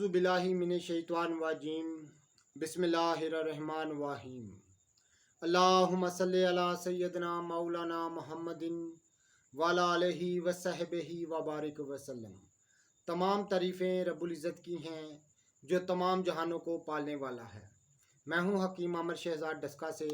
अऊज़ु बिल्लाहि मिनश्शैतानिर्रजीम बिस्मिल्लाहिर्रहमानिर्रहीम अल्लाहुम्मा सल्लि अला सय्यदिना मौलाना मुहम्मदिन वअला आलिहि वसहबिहि व बारिक वसल्लम। तमाम तारीफ़ें रब्बुल इज़्ज़त की हैं जो तमाम जहानों को पालने वाला है। मैं हूँ हकीम आमिर शहज़ाद डस्का से।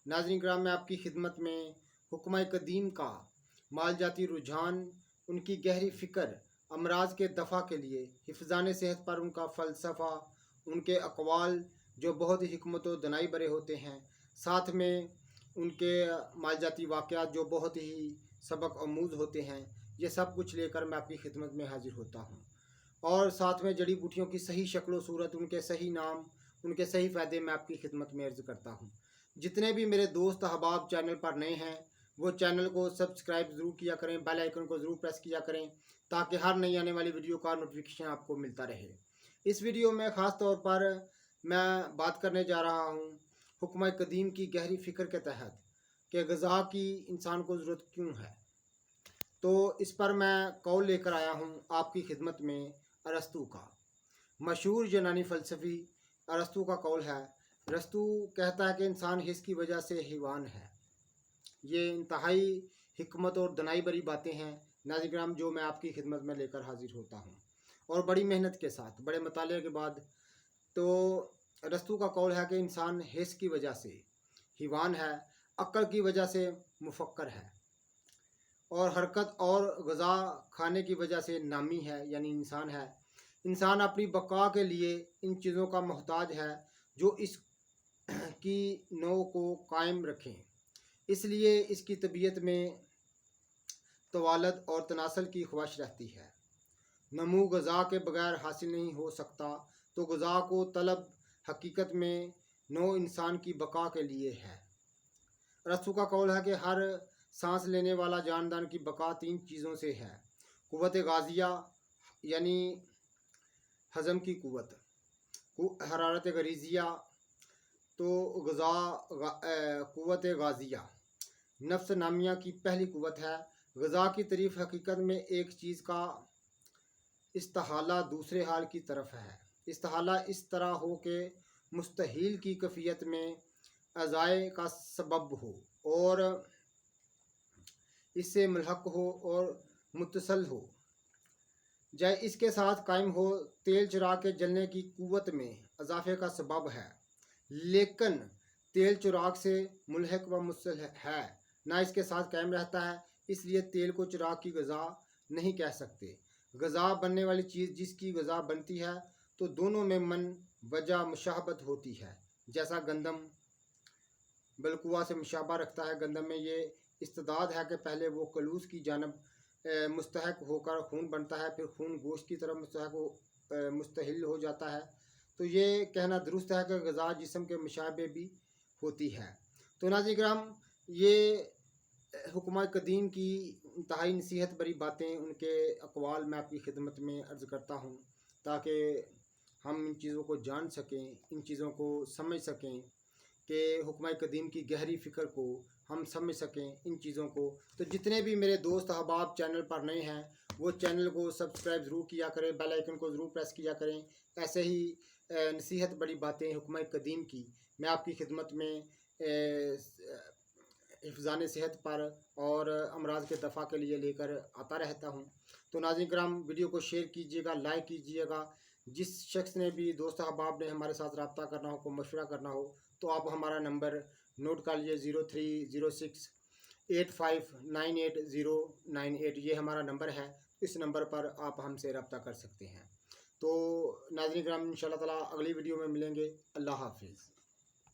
नाज़रीन किराम, मैं आपकी खिदमत में हुक्म कदीम का मालजाती रुझान, उनकी गहरी फ़िक्र, अमराज के दफ़ा के लिए हिफ़्ज़ान सेहत पर उनका फ़लसफ़ा, उनके अक़वाल जो बहुत ही हिकमत व दनाई भरे होते हैं, साथ में उनके मालजाती वाक़यात जो बहुत ही सबक आमूज़ होते हैं, ये सब कुछ लेकर मैं आपकी खिदमत में हाज़िर होता हूँ। और साथ में जड़ी बूटियों की सही शक्ल व सूरत, उनके सही नाम, उनके सही फ़ायदे मैं आपकी खिदमत में अर्ज़ करता हूँ। जितने भी मेरे दोस्त अहबाब चैनल पर नए हैं वो चैनल को सब्सक्राइब ज़रूर किया करें, बेल आइकन को ज़रूर प्रेस किया करें ताकि हर नई आने वाली वीडियो का नोटिफिकेशन आपको मिलता रहे। इस वीडियो में ख़ास तौर पर मैं बात करने जा रहा हूँ हुक्म कदीम की गहरी फ़िक्र के तहत कि ग़ज़ा की इंसान को ज़रूरत क्यों है। तो इस पर मैं कौल लेकर आया हूँ आपकी खिदमत में अरस्तू का। मशहूर यूनानी फ़लसफ़ी अरस्तू का कौल है। अरस्तू कहता है कि इंसान हिस्स की वजह से हैवान है। ये इंतहाई हिकमत और दनाई भरी बातें हैं नाज़रीन किराम, जो मैं आपकी खिदमत में लेकर हाज़िर होता हूँ और बड़ी मेहनत के साथ, बड़े मताले के बाद। तो अरस्तू का कौल है कि इंसान हिस्स की वजह से हैवान है, अक्ल की वजह से मुफक्कर है, और हरकत और ग़ज़ा खाने की वजह से नामी है, यानी इंसान है। इंसान अपनी बका के लिए इन चीज़ों का मोहताज है जो इसकी नौ को कायम रखें। इसलिए इसकी तबीयत में तवालद और तनासल की ख्वाहिश रहती है। नमू ग़ज़ा के बगैर हासिल नहीं हो सकता, तो ग़ज़ा को तलब हकीकत में नौ इंसान की बका के लिए है। अरस्तू का कौल है कि हर सांस लेने वाला जानदार की बका तीन चीज़ों से है: क़ुव्वत गाज़िया यानी हज़म की क़ुव्वत, हरारत गरीज़िया तो क़ुव्वत गाज़िया नफ्स नामिया की पहली क़ुव्वत है। ग़ज़ा की तारीफ़ हकीकत में एक चीज़ का इस्तिहाला दूसरे हाल की तरफ है। इस्तिहाला इस तरह हो कि मुस्तहील की कैफियत में अज़ाए का सबब हो और इससे मुल्हक हो और मुत्तसल हो जाए, इसके साथ कायम हो। तेल चिराग के जलने की क़ुव्वत में इजाफ़े का सबब है, लेकिन तेल चिराग से मुल्हक व मुत्तसल है, ना इसके साथ कायम रहता है। इसलिए तेल को चिराग की ग़ज़ा नहीं कह सकते। ग़ज़ा बनने वाली चीज़ जिसकी ग़ज़ा बनती है, तो दोनों में मन वजह मुशाहबत होती है। जैसा गंदम बलकुआ से मुशाबा रखता है, गंदम में ये इस्तिदाद है कि पहले वो कलूस की जानब मुस्तहक होकर खून बनता है, फिर खून गोश्त की तरफ मुस्तहिल हो जाता है। तो ये कहना दुरुस्त है कि ग़ज़ा जिस्म के मुशाबे भी होती है। तो नाज़रीन किराम, ये हुक्म कदीम की इंतहाई नसीहत भरी बातें, उनके अक़वाल मैं आपकी खिदमत में अर्ज़ करता हूँ ताकि हम इन चीज़ों को जान सकें, इन चीज़ों को समझ सकें कि हुक्म कदीम की गहरी फ़िक्र को हम समझ सकें, इन चीज़ों को। तो जितने भी मेरे दोस्त अहबाब चैनल पर नए हैं वो चैनल को सब्सक्राइब ज़रूर किया करें, बेल आइकन को ज़रूर प्रेस किया करें। ऐसे ही नसीहत बड़ी बातें हुक्म कदीम की मैं आपकी खिदमत में हिफ़्ज़ान सेहत पर और अमराज के दफ़ा के लिए लेकर आता रहता हूँ। तो नाज़रीन किराम, वीडियो को शेयर कीजिएगा, लाइक कीजिएगा। जिस शख्स ने भी, दोस्त अहबाब ने हमारे साथ रब्ता करना हो, को मशवरा करना हो, तो आप हमारा नंबर नोट कर लीजिए 030685988098। ये हमारा नंबर है, इस नंबर पर आप हमसे रब्ता कर सकते हैं। तो नाज़रीन किराम, इंशाअल्लाह ताला अगली वीडियो में मिलेंगे। अल्लाह हाफ़िज़।